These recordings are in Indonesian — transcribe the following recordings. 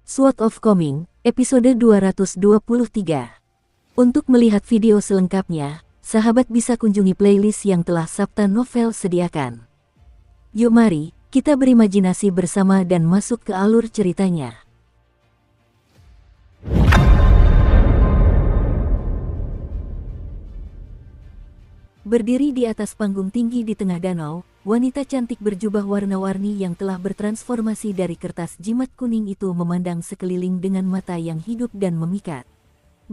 Sword of Coming, episode 223. Untuk melihat video selengkapnya, sahabat bisa kunjungi playlist yang telah Sabta Novel sediakan. Yuk mari, kita berimajinasi bersama dan masuk ke alur ceritanya. Berdiri di atas panggung tinggi di tengah danau, wanita cantik berjubah warna-warni yang telah bertransformasi dari kertas jimat kuning itu memandang sekeliling dengan mata yang hidup dan memikat.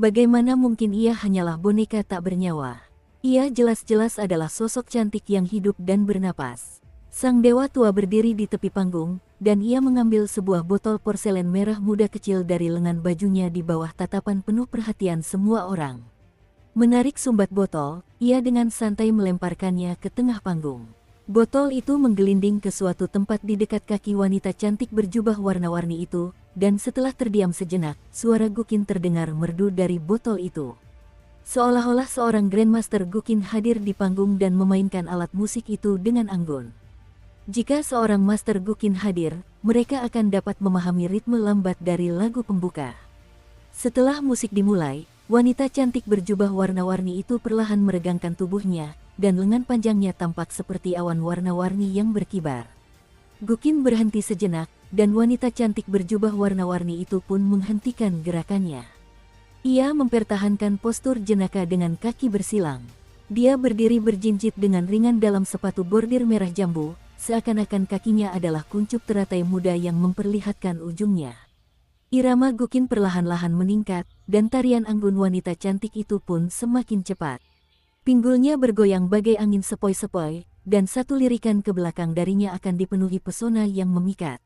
Bagaimana mungkin ia hanyalah boneka tak bernyawa? Ia jelas-jelas adalah sosok cantik yang hidup dan bernapas. Sang dewa tua berdiri di tepi panggung, dan ia mengambil sebuah botol porselen merah muda kecil dari lengan bajunya di bawah tatapan penuh perhatian semua orang. Menarik sumbat botol, ia dengan santai melemparkannya ke tengah panggung. Botol itu menggelinding ke suatu tempat di dekat kaki wanita cantik berjubah warna-warni itu, dan setelah terdiam sejenak, suara Gukin terdengar merdu dari botol itu. Seolah-olah seorang Grandmaster Gukin hadir di panggung dan memainkan alat musik itu dengan anggun. Jika seorang Master Gukin hadir, mereka akan dapat memahami ritme lambat dari lagu pembuka. Setelah musik dimulai, wanita cantik berjubah warna-warni itu perlahan meregangkan tubuhnya, dan lengan panjangnya tampak seperti awan warna-warni yang berkibar. Gukin berhenti sejenak, dan wanita cantik berjubah warna-warni itu pun menghentikan gerakannya. Ia mempertahankan postur jenaka dengan kaki bersilang. Dia berdiri berjinjit dengan ringan dalam sepatu bordir merah jambu, seakan-akan kakinya adalah kuncup teratai muda yang memperlihatkan ujungnya. Irama Gukin perlahan-lahan meningkat, dan tarian anggun wanita cantik itu pun semakin cepat. Pinggulnya bergoyang bagai angin sepoi-sepoi, dan satu lirikan ke belakang darinya akan dipenuhi pesona yang memikat.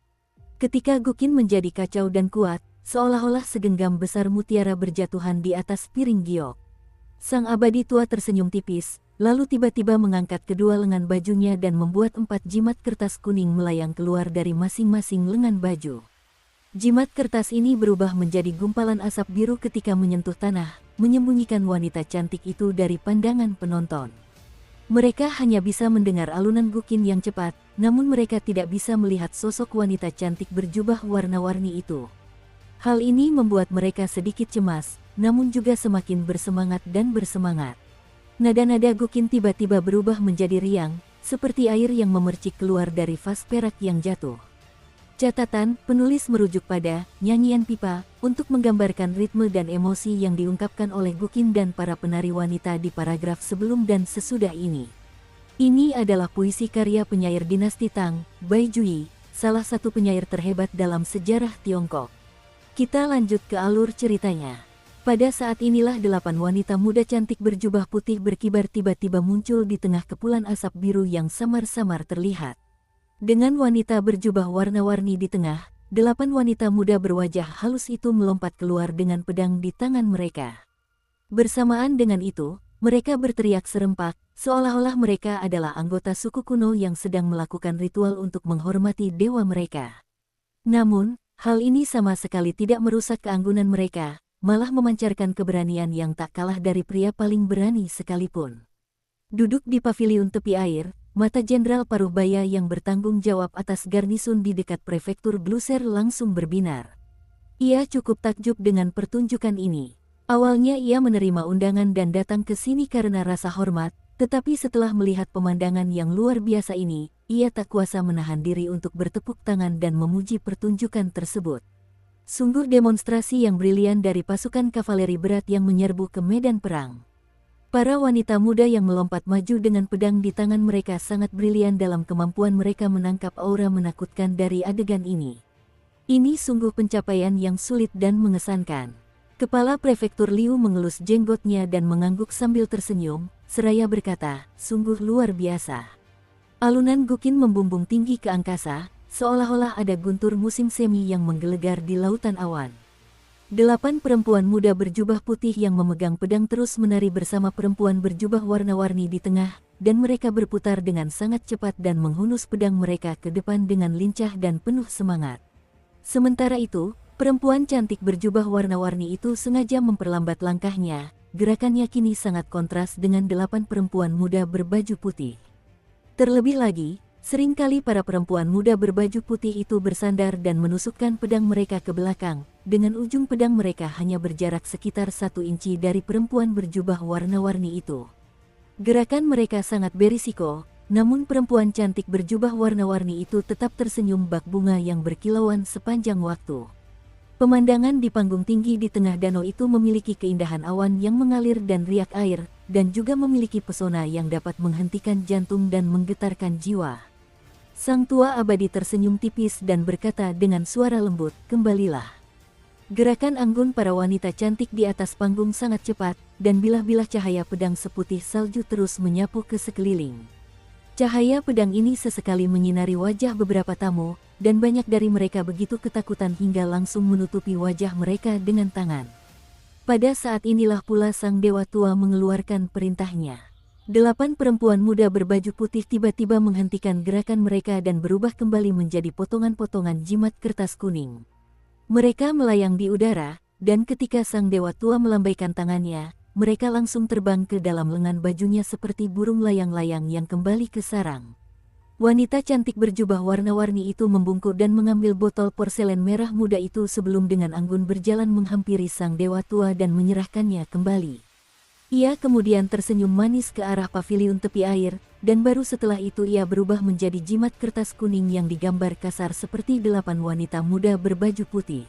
Ketika Gukin menjadi kacau dan kuat, seolah-olah segenggam besar mutiara berjatuhan di atas piring giok. Sang abadi tua tersenyum tipis, lalu tiba-tiba mengangkat kedua lengan bajunya dan membuat 4 jimat kertas kuning melayang keluar dari masing-masing lengan baju. Jimat kertas ini berubah menjadi gumpalan asap biru ketika menyentuh tanah, menyembunyikan wanita cantik itu dari pandangan penonton. Mereka hanya bisa mendengar alunan Gukin yang cepat, namun mereka tidak bisa melihat sosok wanita cantik berjubah warna-warni itu. Hal ini membuat mereka sedikit cemas, namun juga semakin bersemangat dan bersemangat. Nada-nada Gukin tiba-tiba berubah menjadi riang, seperti air yang memercik keluar dari vas perak yang jatuh. Catatan, penulis merujuk pada nyanyian pipa untuk menggambarkan ritme dan emosi yang diungkapkan oleh Gukin dan para penari wanita di paragraf sebelum dan sesudah ini. Ini adalah puisi karya penyair dinasti Tang, Bai Jui, salah satu penyair terhebat dalam sejarah Tiongkok. Kita lanjut ke alur ceritanya. Pada saat inilah 8 wanita muda cantik berjubah putih berkibar tiba-tiba muncul di tengah kepulan asap biru yang samar-samar terlihat. Dengan wanita berjubah warna-warni di tengah, 8 wanita muda berwajah halus itu melompat keluar dengan pedang di tangan mereka. Bersamaan dengan itu, mereka berteriak serempak, seolah-olah mereka adalah anggota suku kuno yang sedang melakukan ritual untuk menghormati dewa mereka. Namun, hal ini sama sekali tidak merusak keanggunan mereka, malah memancarkan keberanian yang tak kalah dari pria paling berani sekalipun. Duduk di paviliun tepi air, mata Jenderal Paruhbaya yang bertanggung jawab atas garnisun di dekat prefektur Gluser langsung berbinar. Ia cukup takjub dengan pertunjukan ini. Awalnya ia menerima undangan dan datang ke sini karena rasa hormat, tetapi setelah melihat pemandangan yang luar biasa ini, ia tak kuasa menahan diri untuk bertepuk tangan dan memuji pertunjukan tersebut. Sungguh demonstrasi yang brilian dari pasukan kavaleri berat yang menyerbu ke medan perang. Para wanita muda yang melompat maju dengan pedang di tangan mereka sangat brilian dalam kemampuan mereka menangkap aura menakutkan dari adegan ini. Ini sungguh pencapaian yang sulit dan mengesankan. Kepala prefektur Liu mengelus jenggotnya dan mengangguk sambil tersenyum, seraya berkata, sungguh luar biasa. Alunan Gukin membumbung tinggi ke angkasa, seolah-olah ada guntur musim semi yang menggelegar di lautan awan. 8 perempuan muda berjubah putih yang memegang pedang terus menari bersama perempuan berjubah warna-warni di tengah, dan mereka berputar dengan sangat cepat dan menghunus pedang mereka ke depan dengan lincah dan penuh semangat. Sementara itu, perempuan cantik berjubah warna-warni itu sengaja memperlambat langkahnya, gerakannya kini sangat kontras dengan 8 perempuan muda berbaju putih. Terlebih lagi, Seringkali para perempuan muda berbaju putih itu bersandar dan menusukkan pedang mereka ke belakang, dengan ujung pedang mereka hanya berjarak sekitar 1 inci dari perempuan berjubah warna-warni itu. Gerakan mereka sangat berisiko, namun perempuan cantik berjubah warna-warni itu tetap tersenyum bak bunga yang berkilauan sepanjang waktu. Pemandangan di panggung tinggi di tengah danau itu memiliki keindahan awan yang mengalir dan riak air, dan juga memiliki pesona yang dapat menghentikan jantung dan menggetarkan jiwa. Sang tua abadi tersenyum tipis dan berkata dengan suara lembut, "Kembalilah." Gerakan anggun para wanita cantik di atas panggung sangat cepat, dan bilah-bilah cahaya pedang seputih salju terus menyapu ke sekeliling. Cahaya pedang ini sesekali menyinari wajah beberapa tamu, dan banyak dari mereka begitu ketakutan hingga langsung menutupi wajah mereka dengan tangan. Pada saat inilah pula sang dewa tua mengeluarkan perintahnya. 8 perempuan muda berbaju putih tiba-tiba menghentikan gerakan mereka dan berubah kembali menjadi potongan-potongan jimat kertas kuning. Mereka melayang di udara, dan ketika sang dewa tua melambaikan tangannya, mereka langsung terbang ke dalam lengan bajunya seperti burung layang-layang yang kembali ke sarang. Wanita cantik berjubah warna-warni itu membungkuk dan mengambil botol porselen merah muda itu sebelum dengan anggun berjalan menghampiri sang dewa tua dan menyerahkannya kembali. Ia kemudian tersenyum manis ke arah paviliun tepi air, dan baru setelah itu ia berubah menjadi jimat kertas kuning yang digambar kasar seperti 8 wanita muda berbaju putih.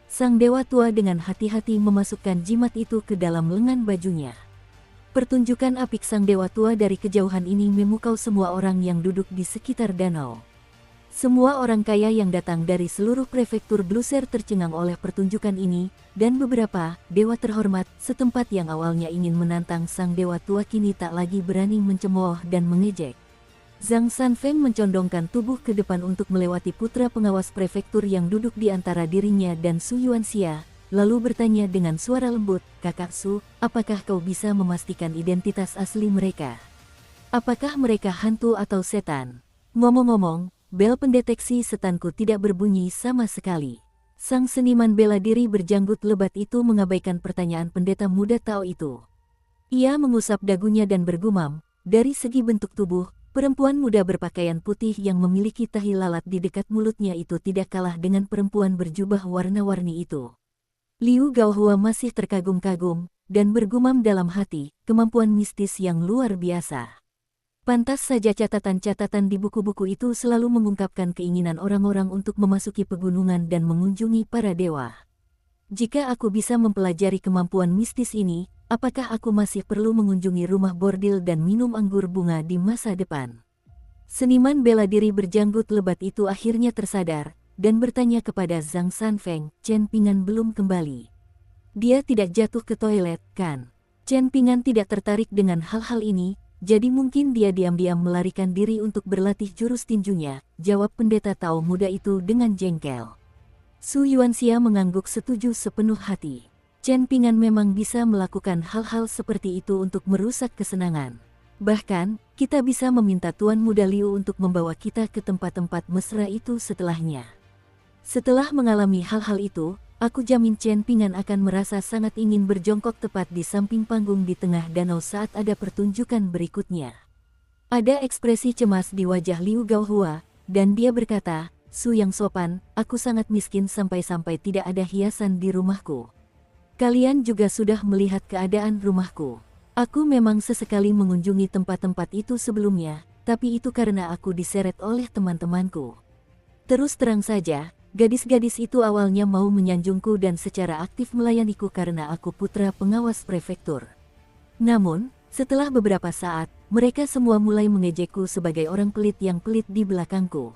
Sang dewa tua dengan hati-hati memasukkan jimat itu ke dalam lengan bajunya. Pertunjukan apik sang dewa tua dari kejauhan ini memukau semua orang yang duduk di sekitar danau. Semua orang kaya yang datang dari seluruh prefektur Bluser tercengang oleh pertunjukan ini, dan beberapa dewa terhormat setempat yang awalnya ingin menantang sang dewa tua kini tak lagi berani mencemooh dan mengejek. Zhang Sanfeng mencondongkan tubuh ke depan untuk melewati putra pengawas prefektur yang duduk di antara dirinya dan Su Yuanxia, lalu bertanya dengan suara lembut, "Kakak Su, apakah kau bisa memastikan identitas asli mereka? Apakah mereka hantu atau setan?" Ngomong-ngomong, bel pendeteksi setanku tidak berbunyi sama sekali. Sang seniman bela diri berjanggut lebat itu mengabaikan pertanyaan pendeta muda Tao itu. Ia mengusap dagunya dan bergumam, "Dari segi bentuk tubuh, perempuan muda berpakaian putih yang memiliki tahi lalat di dekat mulutnya itu tidak kalah dengan perempuan berjubah warna-warni itu." Liu Gaohua masih terkagum-kagum, dan bergumam dalam hati, kemampuan mistis yang luar biasa. Pantas saja catatan-catatan di buku-buku itu selalu mengungkapkan keinginan orang-orang untuk memasuki pegunungan dan mengunjungi para dewa. Jika aku bisa mempelajari kemampuan mistis ini, apakah aku masih perlu mengunjungi rumah bordil dan minum anggur bunga di masa depan? Seniman bela diri berjanggut lebat itu akhirnya tersadar, dan bertanya kepada Zhang Sanfeng, "Chen Pingan belum kembali. Dia tidak jatuh ke toilet, kan?" Chen Pingan tidak tertarik dengan hal-hal ini, jadi mungkin dia diam-diam melarikan diri untuk berlatih jurus tinjunya, jawab pendeta Tao muda itu dengan jengkel. Su Yuanxia mengangguk setuju sepenuh hati. Chen Pingan memang bisa melakukan hal-hal seperti itu untuk merusak kesenangan. Bahkan, kita bisa meminta Tuan Muda Liu untuk membawa kita ke tempat-tempat mesra itu setelahnya. Setelah mengalami hal-hal itu, aku jamin Chen Pingan akan merasa sangat ingin berjongkok tepat di samping panggung di tengah danau saat ada pertunjukan berikutnya. Ada ekspresi cemas di wajah Liu Gaohua, dan dia berkata, "Su yang sopan, aku sangat miskin sampai-sampai tidak ada hiasan di rumahku. Kalian juga sudah melihat keadaan rumahku. Aku memang sesekali mengunjungi tempat-tempat itu sebelumnya, tapi itu karena aku diseret oleh teman-temanku. Terus terang saja, gadis-gadis itu awalnya mau menyanjungku dan secara aktif melayaniku karena aku putra pengawas prefektur. Namun, setelah beberapa saat, mereka semua mulai mengejekku sebagai orang pelit yang pelit di belakangku.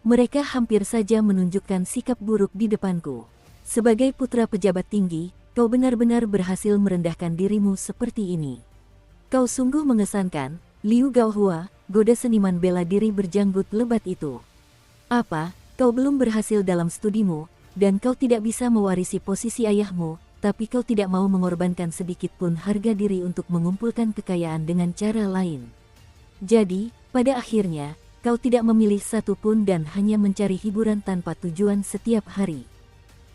Mereka hampir saja menunjukkan sikap buruk di depanku. Sebagai putra pejabat tinggi, kau benar-benar berhasil merendahkan dirimu seperti ini. Kau sungguh mengesankan, Liu Gaohua," goda seniman bela diri berjanggut lebat itu. "Apa, kau belum berhasil dalam studimu, dan kau tidak bisa mewarisi posisi ayahmu, tapi kau tidak mau mengorbankan sedikit pun harga diri untuk mengumpulkan kekayaan dengan cara lain. Jadi, pada akhirnya, kau tidak memilih satu pun dan hanya mencari hiburan tanpa tujuan setiap hari."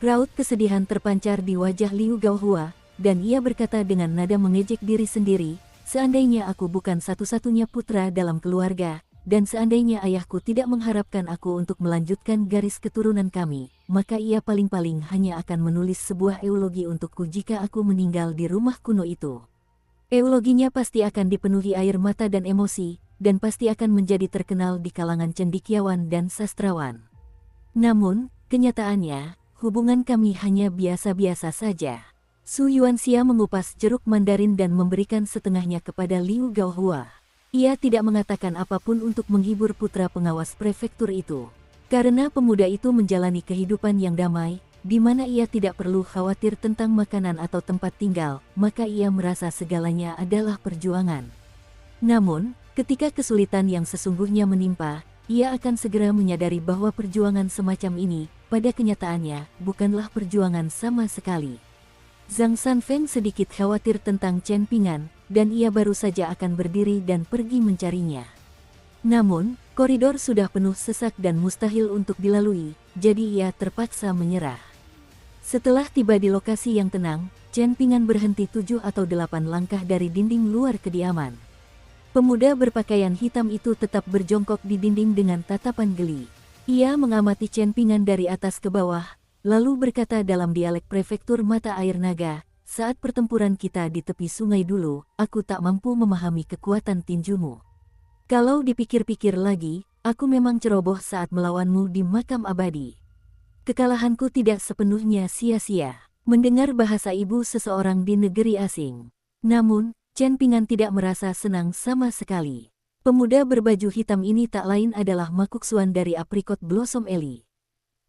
Raut kesedihan terpancar di wajah Liu Gaohua, dan ia berkata dengan nada mengejek diri sendiri, "Seandainya aku bukan satu-satunya putra dalam keluarga, dan seandainya ayahku tidak mengharapkan aku untuk melanjutkan garis keturunan kami, maka ia paling-paling hanya akan menulis sebuah eulogi untukku jika aku meninggal di rumah kuno itu. Euloginya pasti akan dipenuhi air mata dan emosi, dan pasti akan menjadi terkenal di kalangan cendekiawan dan sastrawan. Namun, kenyataannya, hubungan kami hanya biasa-biasa saja. Su Yuanxia mengupas jeruk mandarin dan memberikan setengahnya kepada Liu Gaohua. Ia tidak mengatakan apapun untuk menghibur putra pengawas prefektur itu. Karena pemuda itu menjalani kehidupan yang damai, di mana ia tidak perlu khawatir tentang makanan atau tempat tinggal, maka ia merasa segalanya adalah perjuangan. Namun, ketika kesulitan yang sesungguhnya menimpa, ia akan segera menyadari bahwa perjuangan semacam ini, pada kenyataannya, bukanlah perjuangan sama sekali. Zhang Sanfeng sedikit khawatir tentang Chen Pingan, dan ia baru saja akan berdiri dan pergi mencarinya. Namun, koridor sudah penuh sesak dan mustahil untuk dilalui, jadi ia terpaksa menyerah. Setelah tiba di lokasi yang tenang, Chen Pingan berhenti 7 atau 8 langkah dari dinding luar kediaman. Pemuda berpakaian hitam itu tetap berjongkok di dinding dengan tatapan geli. Ia mengamati Chen Pingan dari atas ke bawah, lalu berkata dalam dialek prefektur mata air naga, "Saat pertempuran kita di tepi sungai dulu, aku tak mampu memahami kekuatan tinjumu. Kalau dipikir-pikir lagi, aku memang ceroboh saat melawanmu di makam abadi. Kekalahanku tidak sepenuhnya sia-sia." Mendengar bahasa ibu seseorang di negeri asing. Namun, Chen Pingan tidak merasa senang sama sekali. Pemuda berbaju hitam ini tak lain adalah Makuksuan dari Apricot Blossom Alley.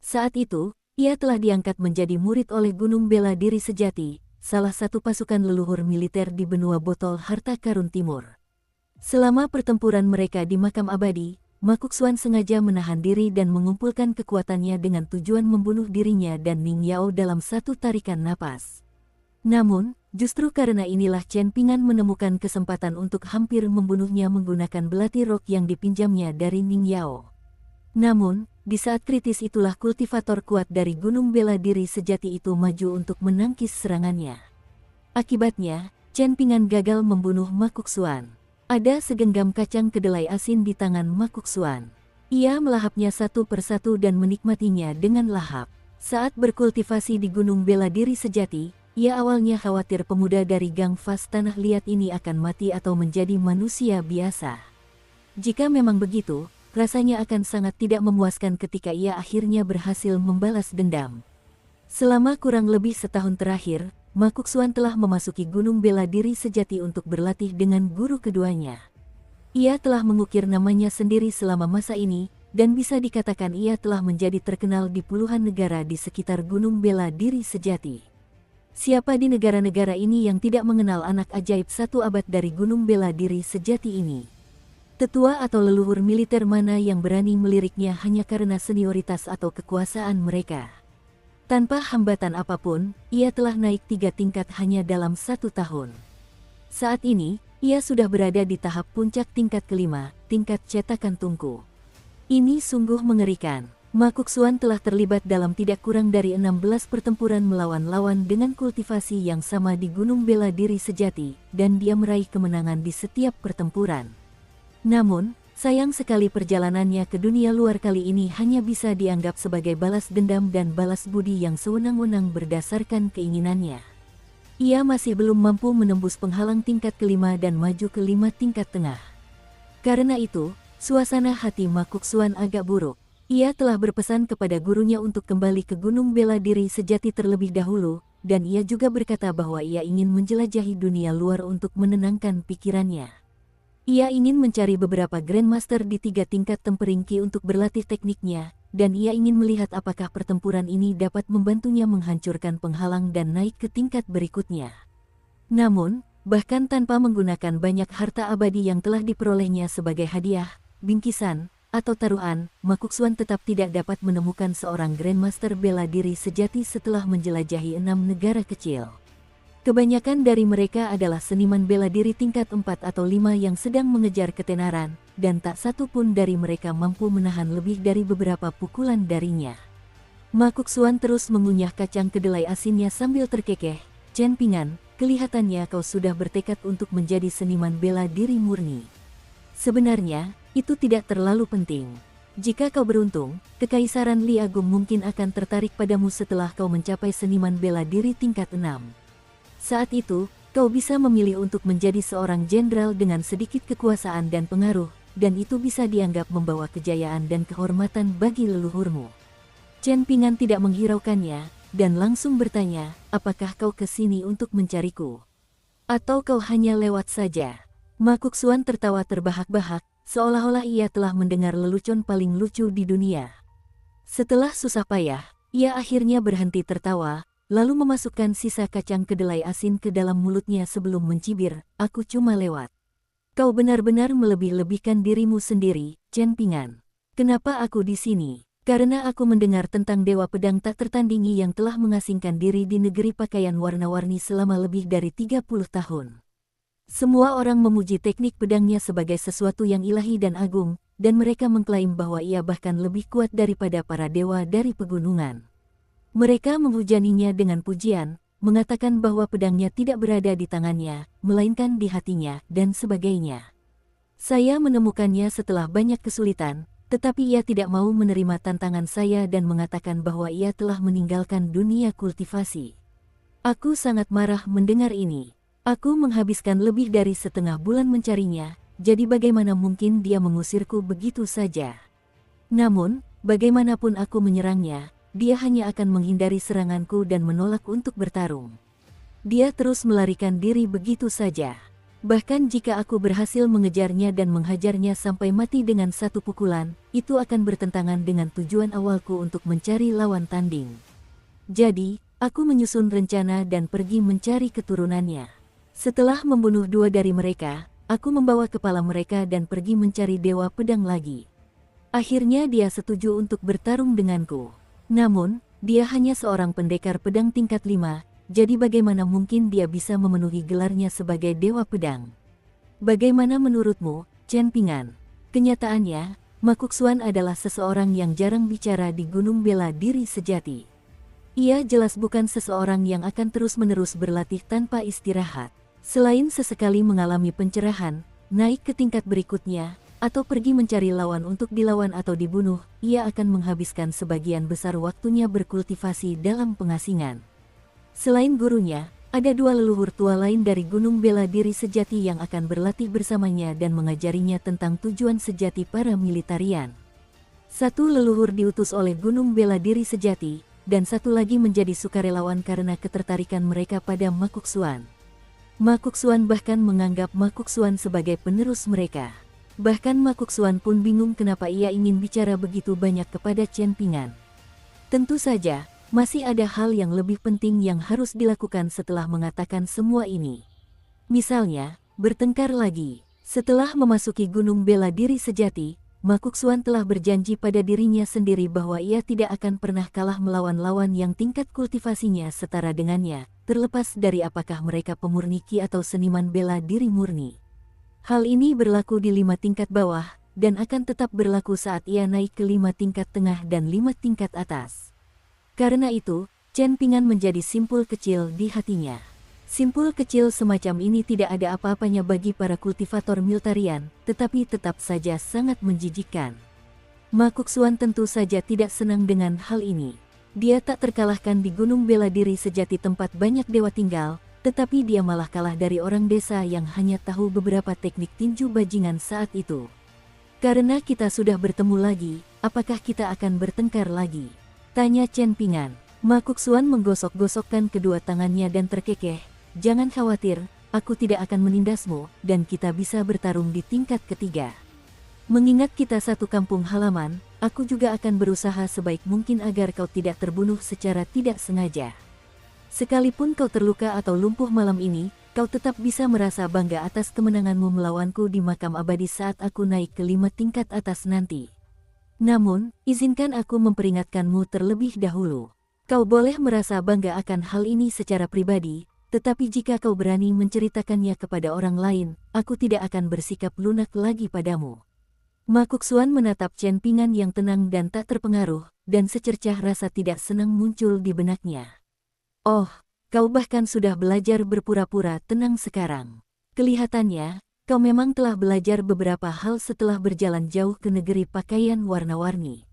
Saat itu, ia telah diangkat menjadi murid oleh Gunung Bela Diri Sejati, salah satu pasukan leluhur militer di benua botol harta karun timur. Selama pertempuran mereka di makam abadi, Makuksuan sengaja menahan diri dan mengumpulkan kekuatannya dengan tujuan membunuh dirinya dan Ning Yao dalam satu tarikan napas. Namun, justru karena inilah Chen Pingan menemukan kesempatan untuk hampir membunuhnya menggunakan belati rok yang dipinjamnya dari Ning Yao. Namun, di saat kritis itulah kultivator kuat dari Gunung Bela Diri Sejati itu maju untuk menangkis serangannya. Akibatnya, Chen Pingan gagal membunuh Makuksuan. Ada segenggam kacang kedelai asin di tangan Makuksuan. Ia melahapnya satu persatu dan menikmatinya dengan lahap. Saat berkultivasi di Gunung Bela Diri Sejati, ia awalnya khawatir pemuda dari Gang Fas Tanah Liat ini akan mati atau menjadi manusia biasa. Jika memang begitu, rasanya akan sangat tidak memuaskan ketika ia akhirnya berhasil membalas dendam. Selama kurang lebih setahun terakhir, Makuksuan telah memasuki Gunung Bela Diri Sejati untuk berlatih dengan guru keduanya. Ia telah mengukir namanya sendiri selama masa ini, dan bisa dikatakan ia telah menjadi terkenal di puluhan negara di sekitar Gunung Bela Diri Sejati. Siapa di negara-negara ini yang tidak mengenal anak ajaib satu abad dari Gunung Bela Diri Sejati ini? Tetua atau leluhur militer mana yang berani meliriknya hanya karena senioritas atau kekuasaan mereka? Tanpa hambatan apapun, ia telah naik 3 tingkat hanya dalam 1 tahun. Saat ini, ia sudah berada di tahap puncak tingkat kelima, tingkat cetakan tungku. Ini sungguh mengerikan. Makuksuan telah terlibat dalam tidak kurang dari 16 pertempuran melawan lawan dengan kultivasi yang sama di Gunung Bela Diri Sejati, dan dia meraih kemenangan di setiap pertempuran. Namun, sayang sekali perjalanannya ke dunia luar kali ini hanya bisa dianggap sebagai balas dendam dan balas budi yang sewenang-wenang berdasarkan keinginannya. Ia masih belum mampu menembus penghalang tingkat kelima dan maju ke 5 tingkat tengah. Karena itu, suasana hati Makuksuan agak buruk. Ia telah berpesan kepada gurunya untuk kembali ke Gunung Bela Diri Sejati terlebih dahulu, dan ia juga berkata bahwa ia ingin menjelajahi dunia luar untuk menenangkan pikirannya. Ia ingin mencari beberapa Grandmaster di 3 tingkat temperingki untuk berlatih tekniknya, dan ia ingin melihat apakah pertempuran ini dapat membantunya menghancurkan penghalang dan naik ke tingkat berikutnya. Namun, bahkan tanpa menggunakan banyak harta abadi yang telah diperolehnya sebagai hadiah, bingkisan, atau taruhan, Makuksuan tetap tidak dapat menemukan seorang Grandmaster bela diri sejati setelah menjelajahi 6 negara kecil. Kebanyakan dari mereka adalah seniman bela diri tingkat 4 atau 5 yang sedang mengejar ketenaran, dan tak satu pun dari mereka mampu menahan lebih dari beberapa pukulan darinya. Makuksuan terus mengunyah kacang kedelai asinnya sambil terkekeh. "Chen Pingan, kelihatannya kau sudah bertekad untuk menjadi seniman bela diri murni. Sebenarnya, itu tidak terlalu penting. Jika kau beruntung, Kekaisaran Li Agung mungkin akan tertarik padamu setelah kau mencapai seniman bela diri tingkat 6. Saat itu, kau bisa memilih untuk menjadi seorang jenderal dengan sedikit kekuasaan dan pengaruh, dan itu bisa dianggap membawa kejayaan dan kehormatan bagi leluhurmu. Chen Ping'an tidak menghiraukannya, dan langsung bertanya, apakah kau ke sini untuk mencariku? Atau kau hanya lewat saja? Ma Kongquan tertawa terbahak-bahak, seolah-olah ia telah mendengar lelucon paling lucu di dunia. Setelah susah payah, ia akhirnya berhenti tertawa, lalu memasukkan sisa kacang kedelai asin ke dalam mulutnya sebelum mencibir, aku cuma lewat. Kau benar-benar melebih-lebihkan dirimu sendiri, Chen Ping'an. Kenapa aku di sini? Karena aku mendengar tentang Dewa Pedang tak tertandingi yang telah mengasingkan diri di negeri pakaian warna-warni selama lebih dari 30 tahun. Semua orang memuji teknik pedangnya sebagai sesuatu yang ilahi dan agung, dan mereka mengklaim bahwa ia bahkan lebih kuat daripada para dewa dari pegunungan. Mereka menghujaninya dengan pujian, mengatakan bahwa pedangnya tidak berada di tangannya, melainkan di hatinya, dan sebagainya. Saya menemukannya setelah banyak kesulitan, tetapi ia tidak mau menerima tantangan saya dan mengatakan bahwa ia telah meninggalkan dunia kultivasi. Aku sangat marah mendengar ini. Aku menghabiskan lebih dari setengah bulan mencarinya, jadi bagaimana mungkin dia mengusirku begitu saja? Namun, bagaimanapun aku menyerangnya, dia hanya akan menghindari seranganku dan menolak untuk bertarung. Dia terus melarikan diri begitu saja. Bahkan jika aku berhasil mengejarnya dan menghajarnya sampai mati dengan satu pukulan, itu akan bertentangan dengan tujuan awalku untuk mencari lawan tanding. Jadi, aku menyusun rencana dan pergi mencari keturunannya. Setelah membunuh 2 dari mereka, aku membawa kepala mereka dan pergi mencari Dewa Pedang lagi. Akhirnya dia setuju untuk bertarung denganku. Namun, dia hanya seorang pendekar pedang tingkat 5, jadi bagaimana mungkin dia bisa memenuhi gelarnya sebagai Dewa Pedang? Bagaimana menurutmu, Chen Ping'an? Kenyataannya, Ma Kongquan adalah seseorang yang jarang bicara di Gunung Bela Diri Sejati. Ia jelas bukan seseorang yang akan terus-menerus berlatih tanpa istirahat. Selain sesekali mengalami pencerahan, naik ke tingkat berikutnya, atau pergi mencari lawan untuk dilawan atau dibunuh, ia akan menghabiskan sebagian besar waktunya berkultivasi dalam pengasingan. Selain gurunya, ada 2 leluhur tua lain dari Gunung Bela Diri Sejati yang akan berlatih bersamanya dan mengajarinya tentang tujuan sejati para militarian. 1 leluhur diutus oleh Gunung Bela Diri Sejati, dan 1 lagi menjadi sukarelawan karena ketertarikan mereka pada Ma Kongquan. Ma Kongquan bahkan menganggap Ma Kongquan sebagai penerus mereka. Bahkan Ma Kongquan pun bingung kenapa ia ingin bicara begitu banyak kepada Chen Ping'an. Tentu saja, masih ada hal yang lebih penting yang harus dilakukan setelah mengatakan semua ini. Misalnya, bertengkar lagi. Setelah memasuki Gunung Bela Diri Sejati, Ma Kongquan telah berjanji pada dirinya sendiri bahwa ia tidak akan pernah kalah melawan lawan yang tingkat kultivasinya setara dengannya, terlepas dari apakah mereka pemurni Qi atau seniman bela diri murni. Hal ini berlaku di 5 tingkat bawah, dan akan tetap berlaku saat ia naik ke 5 tingkat tengah dan 5 tingkat atas. Karena itu, Chen Ping'an menjadi simpul kecil di hatinya. Simpul kecil semacam ini tidak ada apa-apanya bagi para kultivator militarian, tetapi tetap saja sangat menjijikkan. Ma Kongquan tentu saja tidak senang dengan hal ini. Dia tak terkalahkan di Gunung Bela Diri Sejati tempat banyak dewa tinggal, tetapi dia malah kalah dari orang desa yang hanya tahu beberapa teknik tinju bajingan saat itu. Karena kita sudah bertemu lagi, apakah kita akan bertengkar lagi? Tanya Chen Ping'an. Ma Kongquan menggosok-gosokkan kedua tangannya dan terkekeh, jangan khawatir, aku tidak akan menindasmu, dan kita bisa bertarung di tingkat ketiga. Mengingat kita satu kampung halaman, aku juga akan berusaha sebaik mungkin agar kau tidak terbunuh secara tidak sengaja. Sekalipun kau terluka atau lumpuh malam ini, kau tetap bisa merasa bangga atas kemenanganmu melawanku di makam abadi saat aku naik ke 5 tingkat atas nanti. Namun, izinkan aku memperingatkanmu terlebih dahulu. Kau boleh merasa bangga akan hal ini secara pribadi, tetapi jika kau berani menceritakannya kepada orang lain, aku tidak akan bersikap lunak lagi padamu. Ma Kongquan menatap Chen Ping'an yang tenang dan tak terpengaruh, dan secercah rasa tidak senang muncul di benaknya. Oh, kau bahkan sudah belajar berpura-pura tenang sekarang. Kelihatannya, kau memang telah belajar beberapa hal setelah berjalan jauh ke negeri pakaian warna-warni.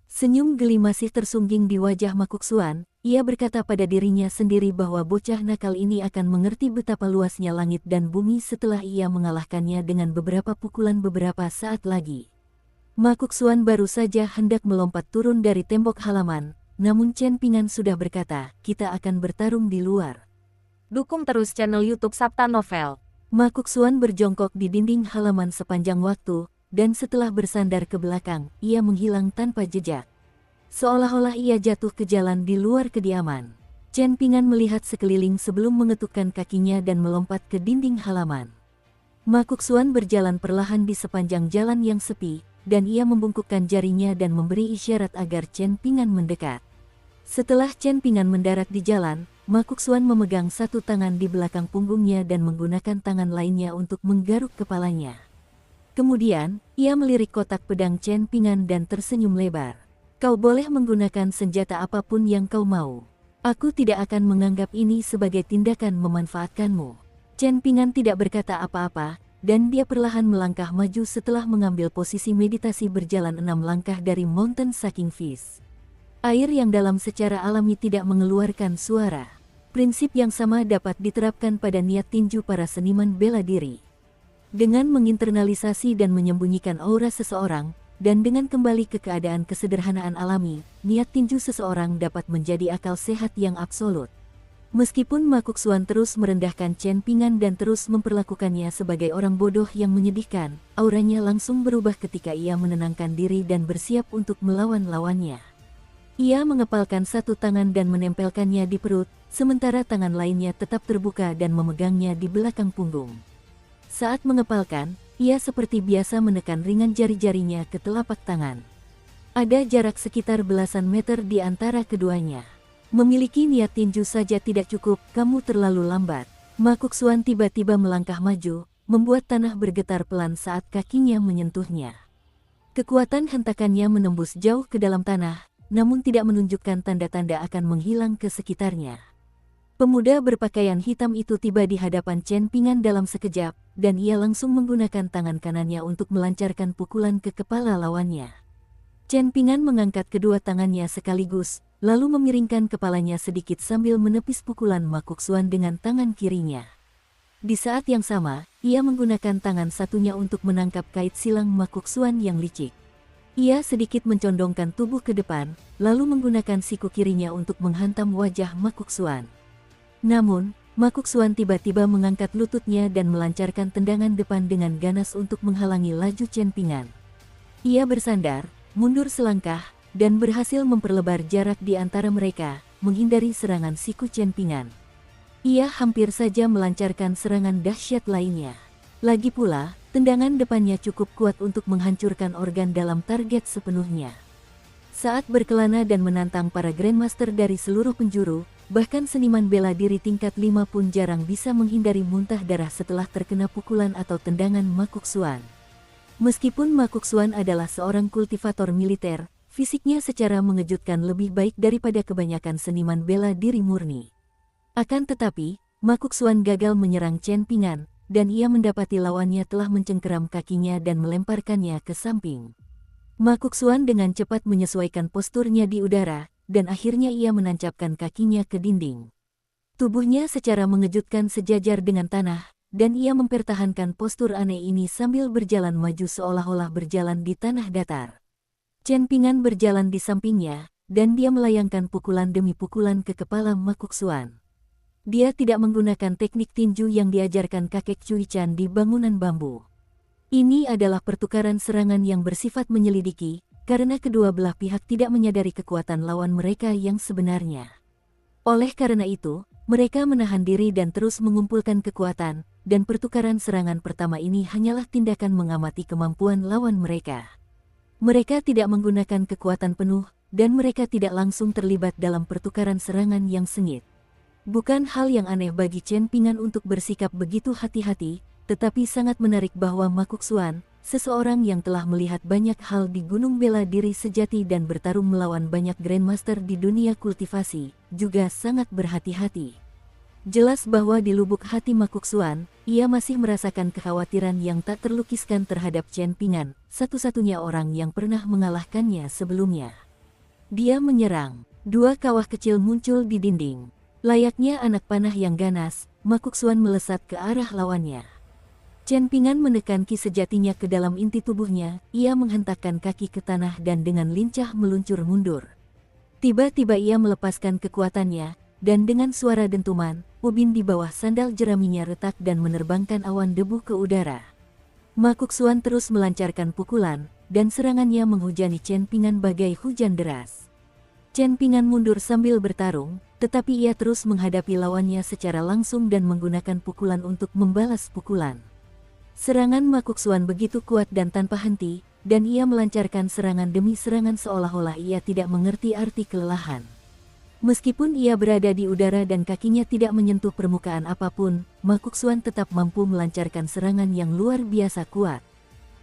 Senyum geli masih tersungging di wajah Makuksuan, ia berkata pada dirinya sendiri bahwa bocah nakal ini akan mengerti betapa luasnya langit dan bumi setelah ia mengalahkannya dengan beberapa pukulan beberapa saat lagi. Makuksuan baru saja hendak melompat turun dari tembok halaman, namun Chen Pingan sudah berkata, kita akan bertarung di luar. Dukung terus channel YouTube Sabta Novel. Makuksuan berjongkok di dinding halaman sepanjang waktu, dan setelah bersandar ke belakang, ia menghilang tanpa jejak. Seolah-olah ia jatuh ke jalan di luar kediaman. Chen Pingan melihat sekeliling sebelum mengetukkan kakinya dan melompat ke dinding halaman. Makuksuan berjalan perlahan di sepanjang jalan yang sepi, dan ia membungkukkan jarinya dan memberi isyarat agar Chen Pingan mendekat. Setelah Chen Pingan mendarat di jalan, Makuksuan memegang satu tangan di belakang punggungnya dan menggunakan tangan lainnya untuk menggaruk kepalanya. Kemudian, ia melirik kotak pedang Chen Pingan dan tersenyum lebar. Kau boleh menggunakan senjata apapun yang kau mau. Aku tidak akan menganggap ini sebagai tindakan memanfaatkanmu. Chen Pingan tidak berkata apa-apa, dan dia perlahan melangkah maju setelah mengambil posisi meditasi berjalan 6 langkah dari Mountain Sucking Fish. Air yang dalam secara alami tidak mengeluarkan suara. Prinsip yang sama dapat diterapkan pada niat tinju para seniman bela diri. Dengan menginternalisasi dan menyembunyikan aura seseorang, dan dengan kembali ke keadaan kesederhanaan alami, niat tinju seseorang dapat menjadi akal sehat yang absolut. Meskipun Makuksuan terus merendahkan Chen Pingan dan terus memperlakukannya sebagai orang bodoh yang menyedihkan, auranya langsung berubah ketika ia menenangkan diri dan bersiap untuk melawan lawannya. Ia mengepalkan satu tangan dan menempelkannya di perut, sementara tangan lainnya tetap terbuka dan memegangnya di belakang punggung. Saat mengepalkan, ia seperti biasa menekan ringan jari-jarinya ke telapak tangan. Ada jarak sekitar belasan meter di antara keduanya. Memiliki niat tinju saja tidak cukup, kamu terlalu lambat. Makuksuan tiba-tiba melangkah maju, membuat tanah bergetar pelan saat kakinya menyentuhnya. Kekuatan hentakannya menembus jauh ke dalam tanah, namun tidak menunjukkan tanda-tanda akan menghilang ke sekitarnya. Pemuda berpakaian hitam itu tiba di hadapan Chen Pingan dalam sekejap, dan ia langsung menggunakan tangan kanannya untuk melancarkan pukulan ke kepala lawannya. Chen Pingan mengangkat kedua tangannya sekaligus, lalu memiringkan kepalanya sedikit sambil menepis pukulan Makuksuan dengan tangan kirinya. Di saat yang sama, ia menggunakan tangan satunya untuk menangkap kait silang Makuksuan yang licik. Ia sedikit mencondongkan tubuh ke depan, lalu menggunakan siku kirinya untuk menghantam wajah Makuksuan. Namun, Makuksuan tiba-tiba mengangkat lututnya dan melancarkan tendangan depan dengan ganas untuk menghalangi laju Chen Pingan. Ia bersandar, mundur selangkah, dan berhasil memperlebar jarak di antara mereka, menghindari serangan siku Chen Pingan. Ia hampir saja melancarkan serangan dahsyat lainnya. Lagi pula, tendangan depannya cukup kuat untuk menghancurkan organ dalam target sepenuhnya. Saat berkelana dan menantang para Grandmaster dari seluruh penjuru, bahkan seniman bela diri tingkat 5 pun jarang bisa menghindari muntah darah setelah terkena pukulan atau tendangan Makuksuan. Meskipun Makuksuan adalah seorang kultivator militer, fisiknya secara mengejutkan lebih baik daripada kebanyakan seniman bela diri murni. Akan tetapi, Makuksuan gagal menyerang Chen Pingan, dan ia mendapati lawannya telah mencengkeram kakinya dan melemparkannya ke samping. Makuksuan dengan cepat menyesuaikan posturnya di udara, dan akhirnya ia menancapkan kakinya ke dinding. Tubuhnya secara mengejutkan sejajar dengan tanah, dan ia mempertahankan postur aneh ini sambil berjalan maju seolah-olah berjalan di tanah datar. Chen Pingan berjalan di sampingnya, dan dia melayangkan pukulan demi pukulan ke kepala Makuksuan. Dia tidak menggunakan teknik tinju yang diajarkan kakek Cui Chan di bangunan bambu. Ini adalah pertukaran serangan yang bersifat menyelidiki, karena kedua belah pihak tidak menyadari kekuatan lawan mereka yang sebenarnya. Oleh karena itu, mereka menahan diri dan terus mengumpulkan kekuatan, dan pertukaran serangan pertama ini hanyalah tindakan mengamati kemampuan lawan mereka. Mereka tidak menggunakan kekuatan penuh, dan mereka tidak langsung terlibat dalam pertukaran serangan yang sengit. Bukan hal yang aneh bagi Chen Pingan untuk bersikap begitu hati-hati, tetapi sangat menarik bahwa Makuksuan, seseorang yang telah melihat banyak hal di Gunung Bela Diri Sejati dan bertarung melawan banyak Grandmaster di dunia kultivasi, juga sangat berhati-hati. Jelas bahwa di lubuk hati Makuksuan, ia masih merasakan kekhawatiran yang tak terlukiskan terhadap Chen Pingan, satu-satunya orang yang pernah mengalahkannya sebelumnya. Dia menyerang. Dua kawah kecil muncul di dinding. Layaknya anak panah yang ganas, Ma Kongquan melesat ke arah lawannya. Chen Pingan menekan ki sejatinya ke dalam inti tubuhnya, ia menghentakkan kaki ke tanah dan dengan lincah meluncur mundur. Tiba-tiba ia melepaskan kekuatannya, dan dengan suara dentuman, ubin di bawah sandal jeraminya retak dan menerbangkan awan debu ke udara. Ma Kongquan terus melancarkan pukulan, dan serangannya menghujani Chen Pingan bagai hujan deras. Chen Pingan mundur sambil bertarung, tetapi ia terus menghadapi lawannya secara langsung dan menggunakan pukulan untuk membalas pukulan. Serangan Ma Kongquan begitu kuat dan tanpa henti, dan ia melancarkan serangan demi serangan seolah-olah ia tidak mengerti arti kelelahan. Meskipun ia berada di udara dan kakinya tidak menyentuh permukaan apapun, Ma Kongquan tetap mampu melancarkan serangan yang luar biasa kuat.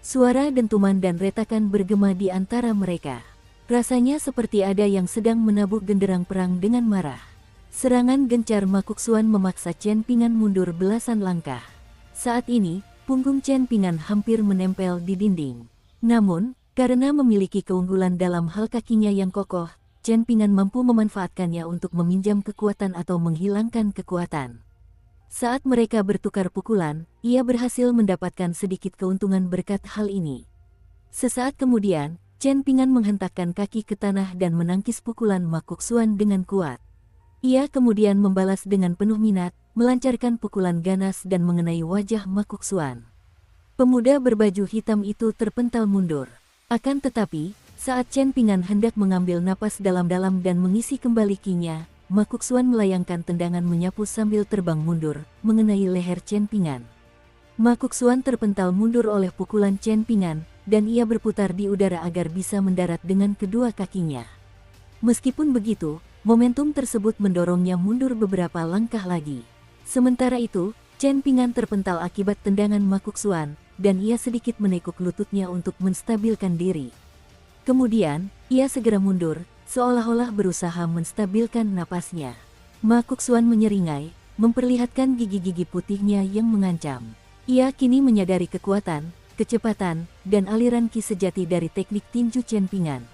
Suara dentuman dan retakan bergema di antara mereka. Rasanya seperti ada yang sedang menabuk genderang perang dengan marah. Serangan gencar Ma Kongquan memaksa Chen Pingan mundur belasan langkah. Saat ini, punggung Chen Pingan hampir menempel di dinding. Namun, karena memiliki keunggulan dalam hal kakinya yang kokoh, Chen Pingan mampu memanfaatkannya untuk meminjam kekuatan atau menghilangkan kekuatan. Saat mereka bertukar pukulan, ia berhasil mendapatkan sedikit keuntungan berkat hal ini. Sesaat kemudian, Chen Pingan menghentakkan kaki ke tanah dan menangkis pukulan Ma Kongquan dengan kuat. Ia kemudian membalas dengan penuh minat, melancarkan pukulan ganas dan mengenai wajah Ma Kongquan. Pemuda berbaju hitam itu terpental mundur. Akan tetapi, saat Chen Pingan hendak mengambil napas dalam-dalam dan mengisi kembali ki-nya, Ma Kongquan melayangkan tendangan menyapu sambil terbang mundur, mengenai leher Chen Pingan. Ma Kongquan terpental mundur oleh pukulan Chen Pingan, dan ia berputar di udara agar bisa mendarat dengan kedua kakinya. Meskipun begitu, momentum tersebut mendorongnya mundur beberapa langkah lagi. Sementara itu, Chen Pingan terpental akibat tendangan Ma Kongquan, dan ia sedikit menekuk lututnya untuk menstabilkan diri. Kemudian, ia segera mundur, seolah-olah berusaha menstabilkan napasnya. Ma Kongquan menyeringai, memperlihatkan gigi-gigi putihnya yang mengancam. Ia kini menyadari kekuatan, kecepatan, dan aliran ki sejati dari teknik tinju Chen Pingan.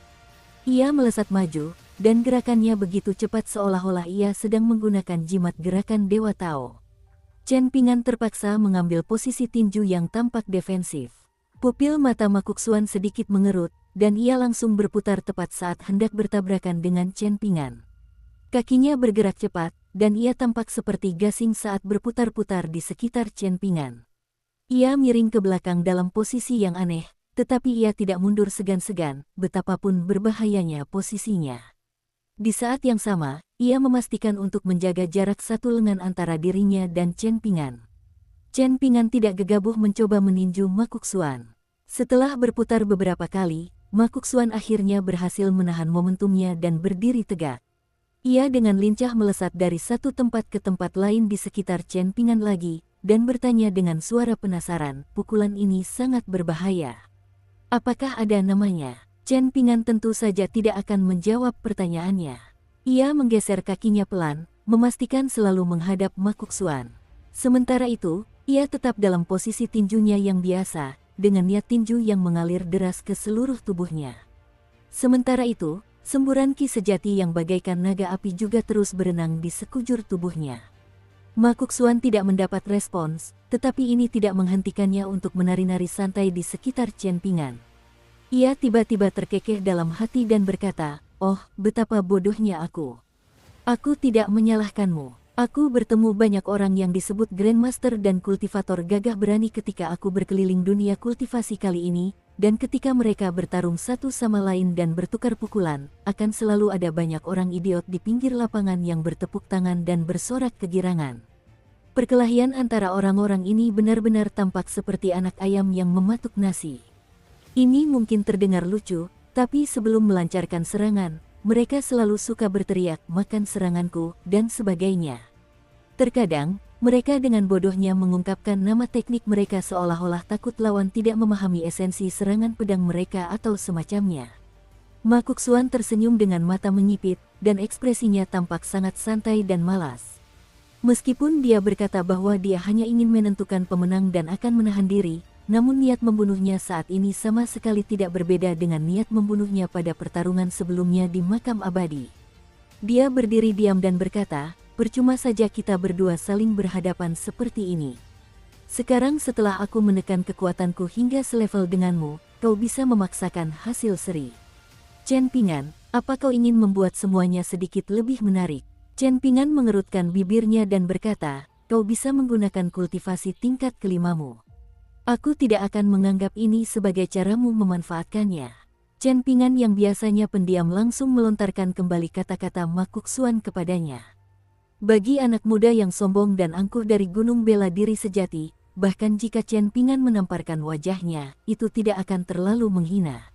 Ia melesat maju, dan gerakannya begitu cepat seolah-olah ia sedang menggunakan jimat gerakan Dewa Tao. Chen Pingan terpaksa mengambil posisi tinju yang tampak defensif. Pupil mata Ma Kongquan sedikit mengerut, dan ia langsung berputar tepat saat hendak bertabrakan dengan Chen Pingan. Kakinya bergerak cepat, dan ia tampak seperti gasing saat berputar-putar di sekitar Chen Pingan. Ia miring ke belakang dalam posisi yang aneh, tetapi ia tidak mundur segan-segan, betapapun berbahayanya posisinya. Di saat yang sama, ia memastikan untuk menjaga jarak satu lengan antara dirinya dan Chen Pingan. Chen Pingan tidak gegabah mencoba meninju Ma Kongquan. Setelah berputar beberapa kali, Ma Kongquan akhirnya berhasil menahan momentumnya dan berdiri tegak. Ia dengan lincah melesat dari satu tempat ke tempat lain di sekitar Chen Pingan lagi, dan bertanya dengan suara penasaran, pukulan ini sangat berbahaya. Apakah ada namanya? Chen Pingan tentu saja tidak akan menjawab pertanyaannya. Ia menggeser kakinya pelan, memastikan selalu menghadap Ma Kongquan. Sementara itu, ia tetap dalam posisi tinjunya yang biasa, dengan niat tinju yang mengalir deras ke seluruh tubuhnya. Sementara itu, semburan ki sejati yang bagaikan naga api juga terus berenang di sekujur tubuhnya. Ma Kongquan tidak mendapat respons, tetapi ini tidak menghentikannya untuk menari-nari santai di sekitar Chen Pingan. Ia tiba-tiba terkekeh dalam hati dan berkata, "Oh, betapa bodohnya aku. Aku tidak menyalahkanmu. Aku bertemu banyak orang yang disebut Grandmaster dan kultivator gagah berani ketika aku berkeliling dunia kultivasi kali ini, dan ketika mereka bertarung satu sama lain dan bertukar pukulan, akan selalu ada banyak orang idiot di pinggir lapangan yang bertepuk tangan dan bersorak kegirangan. Perkelahian antara orang-orang ini benar-benar tampak seperti anak ayam yang mematuk nasi. Ini mungkin terdengar lucu, tapi sebelum melancarkan serangan, mereka selalu suka berteriak, 'Makan seranganku,' dan sebagainya. Terkadang, mereka dengan bodohnya mengungkapkan nama teknik mereka seolah-olah takut lawan tidak memahami esensi serangan pedang mereka atau semacamnya." Ma Kongquan tersenyum dengan mata menyipit, dan ekspresinya tampak sangat santai dan malas. Meskipun dia berkata bahwa dia hanya ingin menentukan pemenang dan akan menahan diri, namun niat membunuhnya saat ini sama sekali tidak berbeda dengan niat membunuhnya pada pertarungan sebelumnya di makam abadi. Dia berdiri diam dan berkata, percuma saja kita berdua saling berhadapan seperti ini. Sekarang setelah aku menekan kekuatanku hingga selevel denganmu, kau bisa memaksakan hasil seri. Chen Pingan, apa kau ingin membuat semuanya sedikit lebih menarik? Chen Pingan mengerutkan bibirnya dan berkata, kau bisa menggunakan kultivasi tingkat kelimamu. Aku tidak akan menganggap ini sebagai caramu memanfaatkannya. Chen Pingan yang biasanya pendiam langsung melontarkan kembali kata-kata Makuk Xuan kepadanya. Bagi anak muda yang sombong dan angkuh dari gunung bela diri sejati, bahkan jika Chen Pingan menamparkan wajahnya, itu tidak akan terlalu menghina.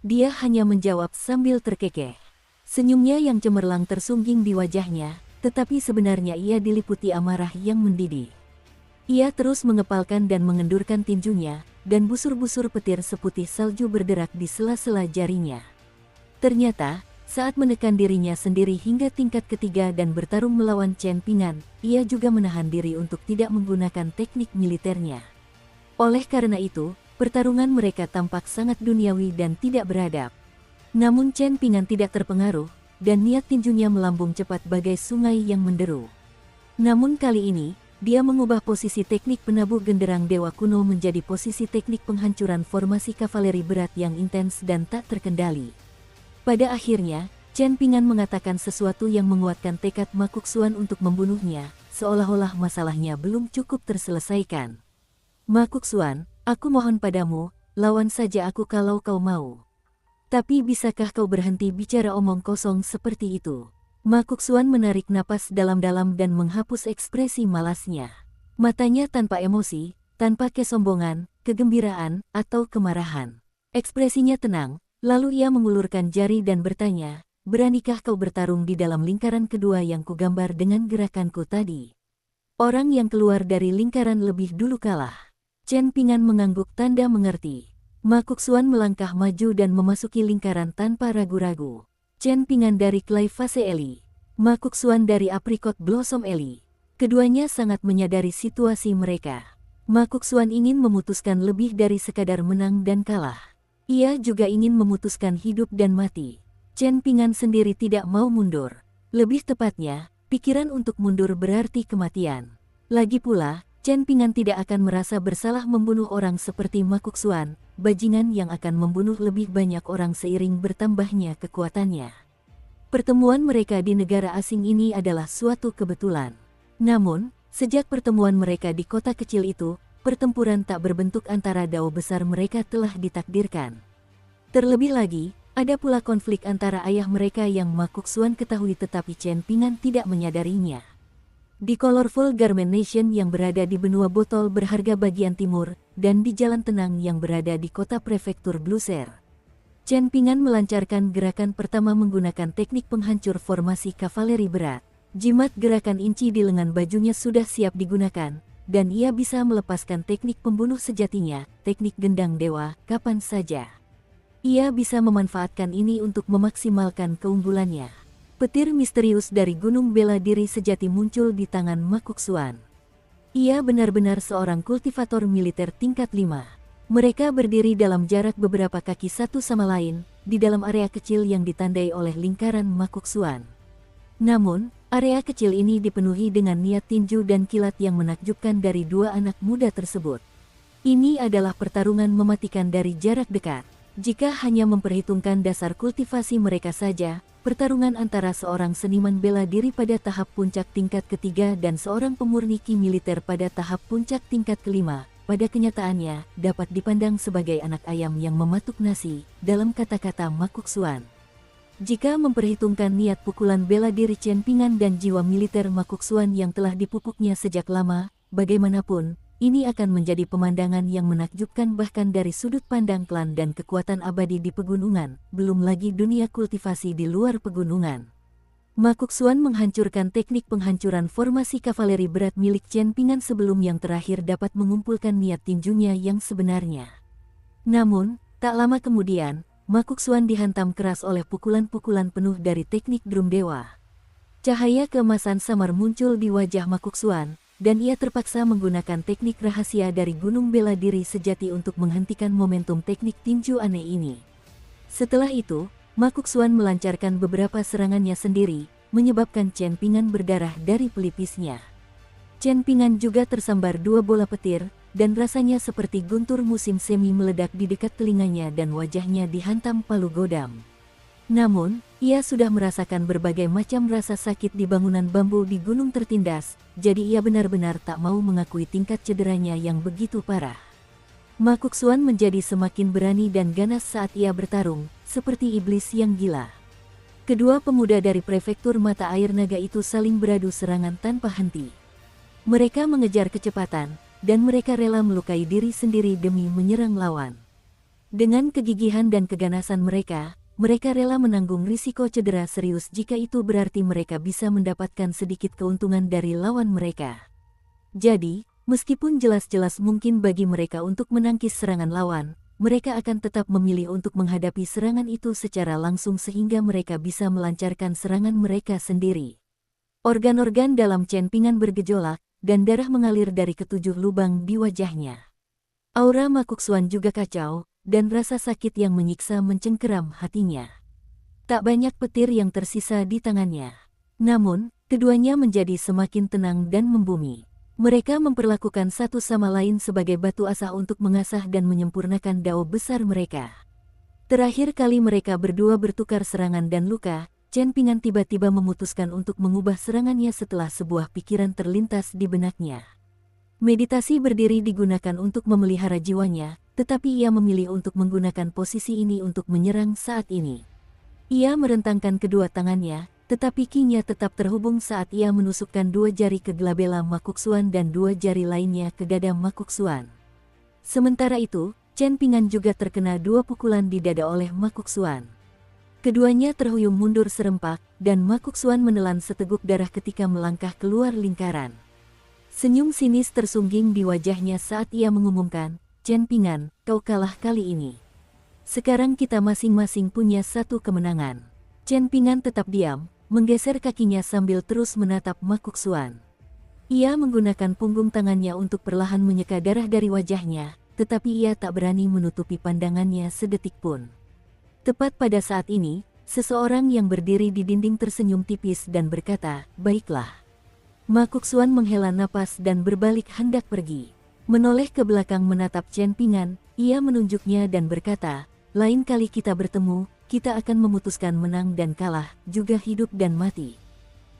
Dia hanya menjawab sambil terkekeh. Senyumnya yang cemerlang tersungging di wajahnya, tetapi sebenarnya ia diliputi amarah yang mendidih. Ia terus mengepalkan dan mengendurkan tinjunya, dan busur-busur petir seputih salju berderak di sela-sela jarinya. Ternyata, saat menekan dirinya sendiri hingga tingkat ketiga dan bertarung melawan Chen Pingan, ia juga menahan diri untuk tidak menggunakan teknik militernya. Oleh karena itu, pertarungan mereka tampak sangat duniawi dan tidak beradab. Namun Chen Pingan tidak terpengaruh, dan niat tinjunya melambung cepat bagai sungai yang menderu. Namun kali ini, dia mengubah posisi teknik penabuh genderang dewa kuno menjadi posisi teknik penghancuran formasi kavaleri berat yang intens dan tak terkendali. Pada akhirnya, Chen Pingan mengatakan sesuatu yang menguatkan tekad Makuk Xuan untuk membunuhnya, seolah-olah masalahnya belum cukup terselesaikan. Makuk Xuan, aku mohon padamu, lawan saja aku kalau kau mau. Tapi bisakah kau berhenti bicara omong kosong seperti itu? Makuk Xuan menarik napas dalam-dalam dan menghapus ekspresi malasnya. Matanya tanpa emosi, tanpa kesombongan, kegembiraan, atau kemarahan. Ekspresinya tenang, lalu ia mengulurkan jari dan bertanya, beranikah kau bertarung di dalam lingkaran kedua yang kugambar dengan gerakanku tadi? Orang yang keluar dari lingkaran lebih dulu kalah. Chen Pingan mengangguk tanda mengerti. Makuk Xuan melangkah maju dan memasuki lingkaran tanpa ragu-ragu. Chen Pingan dari Clay Fase Eli, Makuk Xuan dari Apricot Blossom Eli. Keduanya sangat menyadari situasi mereka. Makuk Xuan ingin memutuskan lebih dari sekadar menang dan kalah. Ia juga ingin memutuskan hidup dan mati. Chen Pingan sendiri tidak mau mundur. Lebih tepatnya, pikiran untuk mundur berarti kematian. Lagi pula, Chen Pingan tidak akan merasa bersalah membunuh orang seperti Makuk Xuan, bajingan yang akan membunuh lebih banyak orang seiring bertambahnya kekuatannya. Pertemuan mereka di negara asing ini adalah suatu kebetulan. Namun, sejak pertemuan mereka di kota kecil itu, pertempuran tak berbentuk antara dao besar mereka telah ditakdirkan. Terlebih lagi, ada pula konflik antara ayah mereka yang Makuk Xuan ketahui tetapi Chen Pingan tidak menyadarinya. Di Colorful Garment Nation yang berada di benua botol berharga bagian timur, dan di Jalan Tenang yang berada di kota prefektur Bluser. Chen Pingan melancarkan gerakan pertama menggunakan teknik penghancur formasi kavaleri berat. Jimat gerakan inci di lengan bajunya sudah siap digunakan, dan ia bisa melepaskan teknik pembunuh sejatinya, teknik gendang dewa, kapan saja. Ia bisa memanfaatkan ini untuk memaksimalkan keunggulannya. Petir misterius dari gunung bela diri sejati muncul di tangan Makuk Xuan. Ia benar-benar seorang kultivator militer tingkat 5. Mereka berdiri dalam jarak beberapa kaki satu sama lain, di dalam area kecil yang ditandai oleh lingkaran Makuk Xuan. Namun, area kecil ini dipenuhi dengan niat tinju dan kilat yang menakjubkan dari dua anak muda tersebut. Ini adalah pertarungan mematikan dari jarak dekat. Jika hanya memperhitungkan dasar kultivasi mereka saja, pertarungan antara seorang seniman bela diri pada tahap puncak tingkat ketiga dan seorang pemurni ki militer pada tahap puncak tingkat kelima, pada kenyataannya dapat dipandang sebagai anak ayam yang mematuk nasi, dalam kata-kata Makuk Xuan. Jika memperhitungkan niat pukulan bela diri Chen Pingan dan jiwa militer Makuk Xuan yang telah dipupuknya sejak lama, bagaimanapun, ini akan menjadi pemandangan yang menakjubkan bahkan dari sudut pandang klan dan kekuatan abadi di pegunungan, belum lagi dunia kultivasi di luar pegunungan. Makuk Xuan menghancurkan teknik penghancuran formasi kavaleri berat milik Chen Pingan sebelum yang terakhir dapat mengumpulkan niat tinjunya yang sebenarnya. Namun, tak lama kemudian, Makuk Xuan dihantam keras oleh pukulan-pukulan penuh dari teknik drum dewa. Cahaya keemasan samar muncul di wajah Makuksuan, dan ia terpaksa menggunakan teknik rahasia dari Gunung Bela Diri Sejati untuk menghentikan momentum teknik tinju aneh ini. Setelah itu, Makuksuan melancarkan beberapa serangannya sendiri, menyebabkan Chen Pingan berdarah dari pelipisnya. Chen Pingan juga tersambar 2 bola petir, dan rasanya seperti guntur musim semi meledak di dekat telinganya dan wajahnya dihantam palu godam. Namun, ia sudah merasakan berbagai macam rasa sakit di bangunan bambu di gunung tertindas, jadi ia benar-benar tak mau mengakui tingkat cederanya yang begitu parah. Makuksuan menjadi semakin berani dan ganas saat ia bertarung, seperti iblis yang gila. Kedua pemuda dari prefektur mata air naga itu saling beradu serangan tanpa henti. Mereka mengejar kecepatan, dan mereka rela melukai diri sendiri demi menyerang lawan. Dengan kegigihan dan keganasan mereka rela menanggung risiko cedera serius jika itu berarti mereka bisa mendapatkan sedikit keuntungan dari lawan mereka. Jadi, meskipun jelas-jelas mungkin bagi mereka untuk menangkis serangan lawan, mereka akan tetap memilih untuk menghadapi serangan itu secara langsung sehingga mereka bisa melancarkan serangan mereka sendiri. Organ-organ dalam Chen Pingan bergejolak, dan darah mengalir dari ketujuh lubang di wajahnya. Aura Makuksuan juga kacau, dan rasa sakit yang menyiksa mencengkeram hatinya. Tak banyak petir yang tersisa di tangannya. Namun, keduanya menjadi semakin tenang dan membumi. Mereka memperlakukan satu sama lain sebagai batu asa untuk mengasah dan menyempurnakan dao besar mereka. Terakhir kali mereka berdua bertukar serangan dan luka, Chen Pingan tiba-tiba memutuskan untuk mengubah serangannya setelah sebuah pikiran terlintas di benaknya. Meditasi berdiri digunakan untuk memelihara jiwanya, tetapi ia memilih untuk menggunakan posisi ini untuk menyerang saat ini. Ia merentangkan kedua tangannya, tetapi kinya tetap terhubung saat ia menusukkan 2 jari ke glabella Makuksuan dan 2 jari lainnya ke dada Makuksuan. Sementara itu, Chen Pingan juga terkena 2 pukulan di dada oleh Makuksuan. Keduanya terhuyung mundur serempak, dan Makuksuan menelan seteguk darah ketika melangkah keluar lingkaran. Senyum sinis tersungging di wajahnya saat ia mengumumkan, "Chen Pingan, kau kalah kali ini. Sekarang kita masing-masing punya 1 kemenangan." Chen Pingan tetap diam, menggeser kakinya sambil terus menatap Makuksuan. Ia menggunakan punggung tangannya untuk perlahan menyeka darah dari wajahnya, tetapi ia tak berani menutupi pandangannya sedetik pun. Tepat pada saat ini, seseorang yang berdiri di dinding tersenyum tipis dan berkata, "Baiklah." Makuksuan menghela napas dan berbalik hendak pergi. Menoleh ke belakang menatap Chen Pingan, ia menunjuknya dan berkata, "Lain kali kita bertemu, kita akan memutuskan menang dan kalah, juga hidup dan mati."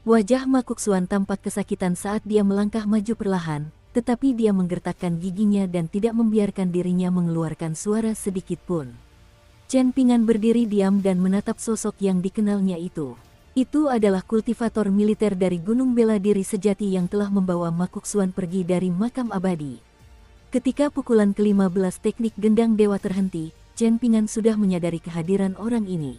Wajah Makuksuan tampak kesakitan saat dia melangkah maju perlahan, tetapi dia menggertakkan giginya dan tidak membiarkan dirinya mengeluarkan suara sedikit pun. Chen Pingan berdiri diam dan menatap sosok yang dikenalnya itu. Itu adalah kultivator militer dari Gunung Bela Diri Sejati yang telah membawa Makuksuan pergi dari makam abadi. Ketika pukulan ke-15 teknik gendang dewa terhenti, Chen Pingan sudah menyadari kehadiran orang ini.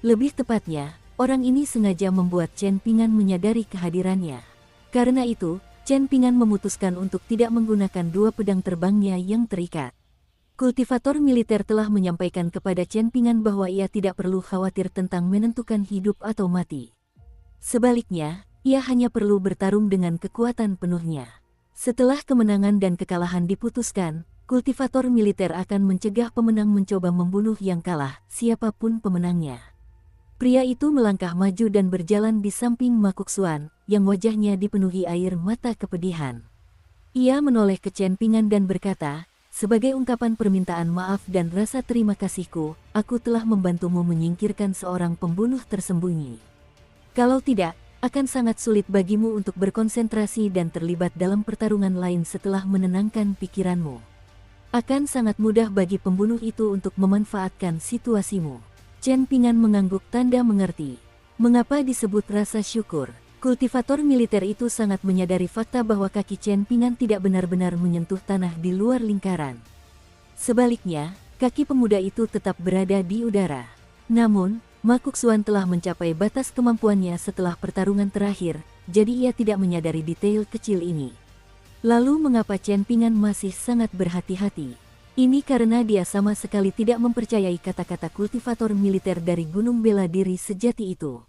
Lebih tepatnya, orang ini sengaja membuat Chen Pingan menyadari kehadirannya. Karena itu, Chen Pingan memutuskan untuk tidak menggunakan 2 pedang terbangnya yang terikat. Kultivator militer telah menyampaikan kepada Chen Pingan bahwa ia tidak perlu khawatir tentang menentukan hidup atau mati. Sebaliknya, ia hanya perlu bertarung dengan kekuatan penuhnya. Setelah kemenangan dan kekalahan diputuskan, kultivator militer akan mencegah pemenang mencoba membunuh yang kalah, siapapun pemenangnya. Pria itu melangkah maju dan berjalan di samping Makuksuan, yang wajahnya dipenuhi air mata kepedihan. Ia menoleh ke Chen Pingan dan berkata, "Sebagai ungkapan permintaan maaf dan rasa terima kasihku, aku telah membantumu menyingkirkan seorang pembunuh tersembunyi. Kalau tidak, akan sangat sulit bagimu untuk berkonsentrasi dan terlibat dalam pertarungan lain setelah menenangkan pikiranmu. Akan sangat mudah bagi pembunuh itu untuk memanfaatkan situasimu." Chen Pingan mengangguk tanda mengerti. Mengapa disebut rasa syukur? Kultivator militer itu sangat menyadari fakta bahwa kaki Chen Pingan tidak benar-benar menyentuh tanah di luar lingkaran. Sebaliknya, kaki pemuda itu tetap berada di udara. Namun, Makuksuan telah mencapai batas kemampuannya setelah pertarungan terakhir, jadi ia tidak menyadari detail kecil ini. Lalu mengapa Chen Pingan masih sangat berhati-hati? Ini karena dia sama sekali tidak mempercayai kata-kata kultivator militer dari Gunung Bela Diri Sejati itu.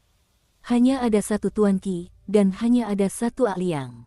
Hanya ada satu Tuan Qi, dan hanya ada satu Aliang.